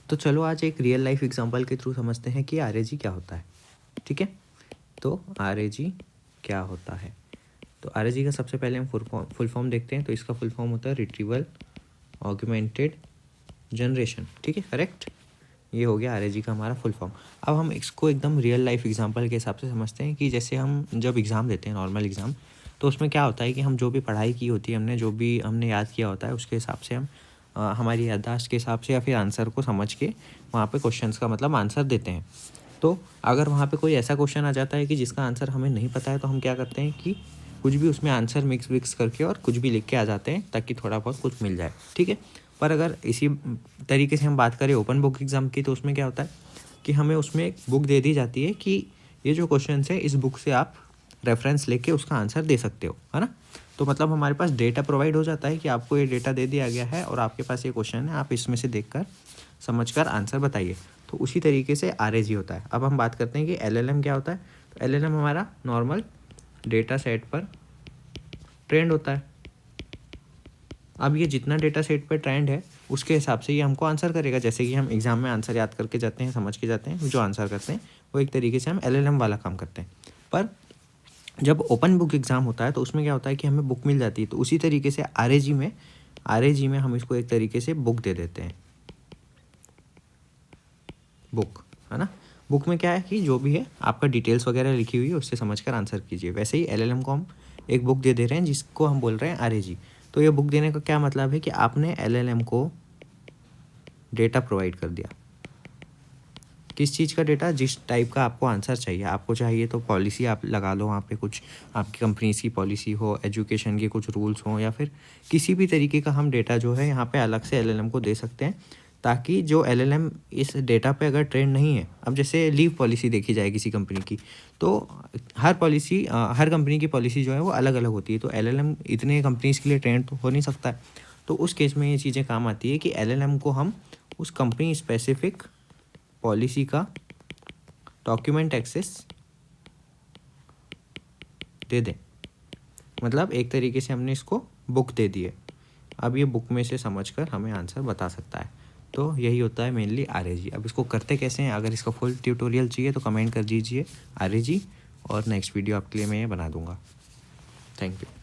तो चलो आज एक रियल लाइफ एग्जांपल के थ्रू समझते हैं कि आरएजी क्या होता है। ठीक है, तो आरएजी क्या होता है। तो आरएजी का सबसे पहले हम फुल फॉर्म देखते हैं। तो इसका फुल फॉर्म होता है रिट्रीवल ऑगमेंटेड जनरेशन। ठीक है, करेक्ट। ये हो गया आरएजी का हमारा फुल फॉर्म। अब हम इसको एकदम रियल लाइफ एग्जांपल के हिसाब से समझते हैं कि जैसे हम जब एग्ज़ाम देते हैं नॉर्मल एग्ज़ाम, तो उसमें क्या होता है कि हम जो भी पढ़ाई की होती है, हमने जो भी हमने याद किया होता है, उसके हिसाब से हम हमारी याददाश्त के हिसाब से या फिर आंसर को समझ के वहाँ पे क्वेश्चंस का मतलब आंसर देते हैं। तो अगर वहाँ पे कोई ऐसा क्वेश्चन आ जाता है कि जिसका आंसर हमें नहीं पता है, तो हम क्या करते हैं कि कुछ भी उसमें आंसर मिक्स विक्स करके और कुछ भी लिख के आ जाते हैं ताकि थोड़ा बहुत कुछ मिल जाए। ठीक है, पर अगर इसी तरीके से हम बात करें ओपन बुक एग्ज़ाम की, तो उसमें क्या होता है कि हमें उसमें एक बुक दे दी जाती है कि ये जो क्वेश्चन है इस बुक से आप रेफरेंस लेके उसका आंसर दे सकते हो, है ना। तो मतलब हमारे पास डेटा प्रोवाइड हो जाता है कि आपको ये डेटा दे दिया गया है और आपके पास ये क्वेश्चन है, आप इसमें से देखकर समझकर आंसर बताइए। तो उसी तरीके से आरएजी होता है। अब हम बात करते हैं कि एलएलएम क्या होता है। तो एलएलएम हमारा नॉर्मल डेटा सेट पर ट्रेंड होता है। अब ये जितना डेटा सेट पर ट्रेंड है उसके हिसाब से ये हमको आंसर करेगा। जैसे कि हम एग्जाम में आंसर याद करके जाते हैं, समझ के जाते हैं, जो आंसर करते हैं वो एक तरीके से हम एलएलएम वाला काम करते हैं। पर जब ओपन बुक एग्ज़ाम होता है तो उसमें क्या होता है कि हमें बुक मिल जाती है। तो उसी तरीके से आरएजी में हम इसको एक तरीके से बुक दे देते हैं, बुक, है ना। बुक में क्या है कि जो भी है आपका डिटेल्स वगैरह लिखी हुई है उससे समझकर आंसर कीजिए। वैसे ही एलएलएम को हम एक बुक दे रहे हैं जिसको हम बोल रहे हैं आरएजी। तो ये बुक देने का क्या मतलब है कि आपने एलएलएम को डेटा प्रोवाइड कर दिया। किस चीज़ का डेटा? जिस टाइप का आपको आंसर चाहिए। आपको चाहिए तो पॉलिसी आप लगा लो, वहाँ पे कुछ आपकी कंपनीज की पॉलिसी हो, एजुकेशन के कुछ रूल्स हों, या फिर किसी भी तरीके का हम डेटा जो है यहाँ पे अलग से एलएलएम को दे सकते हैं, ताकि जो एलएलएम इस डेटा पे अगर ट्रेंड नहीं है, अब जैसे लीव पॉलिसी देखी जाए किसी कंपनी की, तो हर कंपनी की पॉलिसी जो है वो अलग अलग होती है। तो एलएलएम इतने कंपनीज के लिए ट्रेंड तो हो नहीं सकता है। तो उस केस में ये चीज़ें काम आती है कि एलएलएम को हम उस कंपनी स्पेसिफिक पॉलिसी का डॉक्यूमेंट एक्सेस दे दें। मतलब एक तरीके से हमने इसको बुक दे दी है। अब ये बुक में से समझकर हमें आंसर बता सकता है। तो यही होता है मेनली आरएजी। अब इसको करते कैसे हैं, अगर इसका फुल ट्यूटोरियल चाहिए तो कमेंट कर दीजिए आरएजी, और नेक्स्ट वीडियो आपके लिए मैं ये बना दूंगा। Thank you.